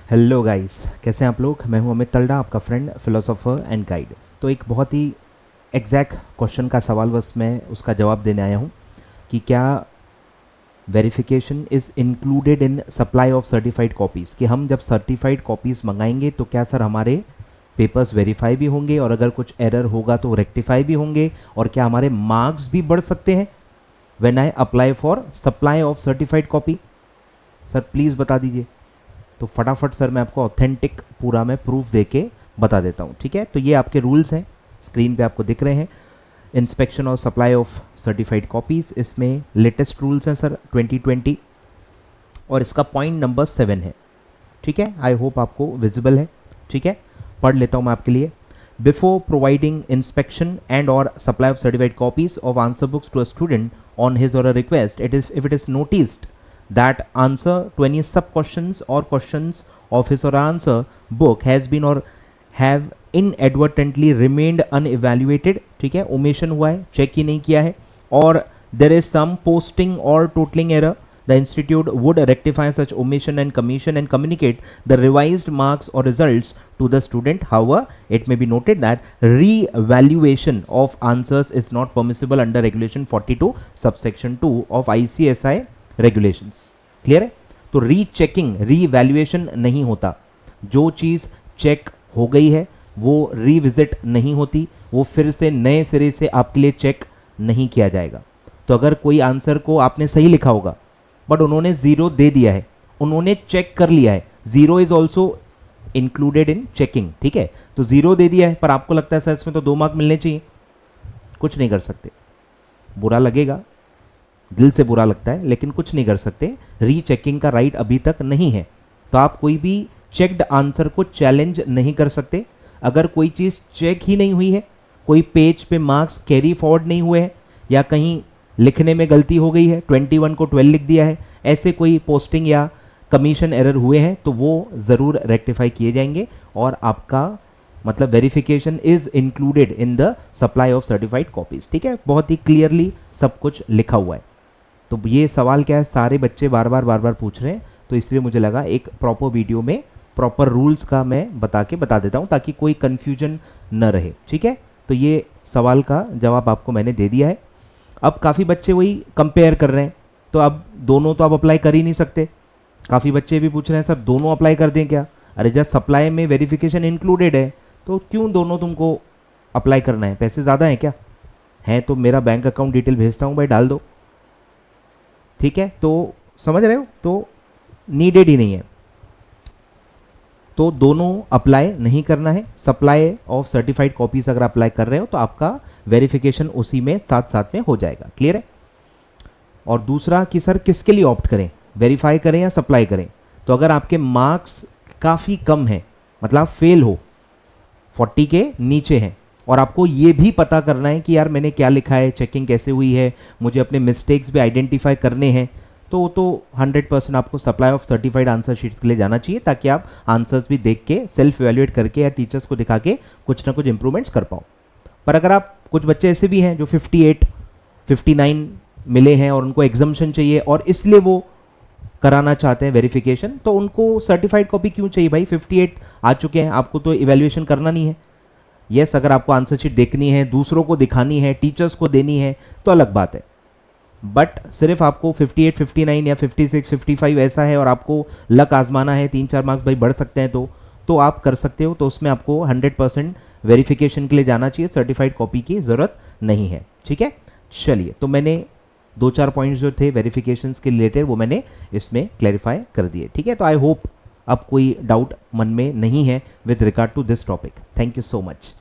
Hello guys, कैसे हैं आप लोग। मैं हूं अमित तलड़ा, आपका फ्रेंड, फिलोसोफर एंड गाइड। तो एक बहुत ही एग्जैक्ट क्वेश्चन का सवाल, बस मैं उसका जवाब देने आया हूं कि क्या verification is included in supply of certified copies, कि हम जब सर्टिफाइड कॉपीज़ मंगाएंगे तो क्या सर हमारे पेपर्स वेरीफाई भी होंगे और अगर कुछ एरर होगा तो रेक्टिफाई भी होंगे, और क्या हमारे मार्क्स भी बढ़ सकते हैं when I apply for supply of certified copy. Sir please बता दीजिए। तो फटाफट सर मैं आपको ऑथेंटिक पूरा मैं प्रूफ दे के बता देता हूँ, ठीक है। तो ये आपके रूल्स हैं, स्क्रीन पे आपको दिख रहे हैं। इंस्पेक्शन और सप्लाई ऑफ सर्टिफाइड कॉपीज़, इसमें लेटेस्ट रूल्स हैं सर 2020, और इसका पॉइंट नंबर 7 है, ठीक है। आई होप आपको विजिबल है, ठीक है। पढ़ लेता हूँ मैं आपके लिए। Before providing inspection and or supply of certified copies of answer books to a student on his or a request, if it is noticed that answer to any sub questions or questions of his or her answer book has been or have inadvertently remained unevaluated, ठीक है, omission हुआ है, check ही नहीं किया है, और there is some posting or totaling error, the institute would rectify such omission and commission and communicate the revised marks or results to the student. However, it may be noted that re-evaluation of answers is not permissible under regulation 42 subsection 2 of ICSI regulations. Clear है। तो rechecking, revaluation नहीं होता। जो चीज़ check हो गई है वो revisit नहीं होती, वो फिर से नए सिरे से आपके लिए चेक नहीं किया जाएगा। तो अगर कोई आंसर को आपने सही लिखा होगा बट उन्होंने ज़ीरो दे दिया है, उन्होंने चेक कर लिया है, zero is also included in checking, ठीक है। तो ज़ीरो दे दिया है पर आपको लगता है सर इसमें तो 2 मार्क मिलने चाहिए, कुछ नहीं कर सकते। बुरा लगेगा, दिल से बुरा लगता है, लेकिन कुछ नहीं कर सकते। रीचेकिंग का राइट अभी तक नहीं है, तो आप कोई भी चेक्ड आंसर को चैलेंज नहीं कर सकते। अगर कोई चीज़ चेक ही नहीं हुई है, कोई पेज पे मार्क्स कैरी फॉरवर्ड नहीं हुए हैं, या कहीं लिखने में गलती हो गई है, 21 को 12 लिख दिया है, ऐसे कोई पोस्टिंग या कमीशन एरर हुए हैं, तो वो ज़रूर रेक्टिफाई किए जाएंगे और आपका मतलब verification is included in the supply of certified copies, ठीक है। बहुत ही क्लियरली सब कुछ लिखा हुआ है। तो ये सवाल क्या है, सारे बच्चे बार बार पूछ रहे हैं, तो इसलिए मुझे लगा एक प्रॉपर वीडियो में प्रॉपर रूल्स का मैं बता देता हूँ ताकि कोई कन्फ्यूजन न रहे, ठीक है। तो ये सवाल का जवाब आपको मैंने दे दिया है। अब काफ़ी बच्चे वही कंपेयर कर रहे हैं, तो अब दोनों तो आप अप्लाई कर ही नहीं सकते। काफ़ी बच्चे भी पूछ रहे हैं सर दोनों अप्लाई कर दें क्या। अरे जब सप्लाई में वेरिफिकेशन इंक्लूडेड है तो क्यों दोनों तुमको अप्लाई करना है, पैसे ज़्यादा हैं क्या। हैं तो मेरा बैंक अकाउंट डिटेल भेजता हूँ भाई, डाल दो, ठीक है। तो समझ रहे हो, तो नीडेड ही नहीं है, तो दोनों अप्लाई नहीं करना है। सप्लाई ऑफ सर्टिफाइड कॉपीज अगर अप्लाई कर रहे हो तो आपका वेरिफिकेशन उसी में साथ साथ में हो जाएगा। क्लियर है। और दूसरा कि सर किसके लिए ऑप्ट करें, वेरीफाई करें या सप्लाई करें। तो अगर आपके मार्क्स काफ़ी कम है, मतलब आप फेल हो, 40 के नीचे हैं, और आपको ये भी पता करना है कि यार मैंने क्या लिखा है, चेकिंग कैसे हुई है, मुझे अपने मिस्टेक्स भी आइडेंटिफाई करने हैं, तो 100% आपको supply of certified answer sheets के लिए जाना चाहिए, ताकि आप आंसर्स भी देख के सेल्फ इवैल्यूएट करके या टीचर्स को दिखा के कुछ ना कुछ इंप्रूवमेंट्स कर पाओ। पर अगर आप, कुछ बच्चे ऐसे भी हैं जो 58, 59 मिले हैं और उनको एग्जम्पशन चाहिए और इसलिए वो कराना चाहते हैं वेरिफिकेशन, तो उनको सर्टिफाइड कॉपी क्यों चाहिए भाई। 58 आ चुके हैं, आपको तो इवैल्यूएशन करना नहीं है। यस, अगर आपको आंसर शीट देखनी है, दूसरों को दिखानी है, टीचर्स को देनी है, तो अलग बात है। बट सिर्फ आपको 58, 59 या 56, 55 ऐसा है और आपको लक आजमाना है, 3-4 मार्क्स भाई बढ़ सकते हैं, तो आप कर सकते हो। तो उसमें आपको 100% वेरिफिकेशन के लिए जाना चाहिए, सर्टिफाइड कॉपी की ज़रूरत नहीं है, ठीक है। चलिए, तो मैंने 2-4 पॉइंट्स जो थे वेरिफिकेशंस के रिलेटेड वो मैंने इसमें क्लैरिफाई कर दिए, ठीक है। तो आई होप अब कोई डाउट मन में नहीं है with regard to this topic. Thank you so much.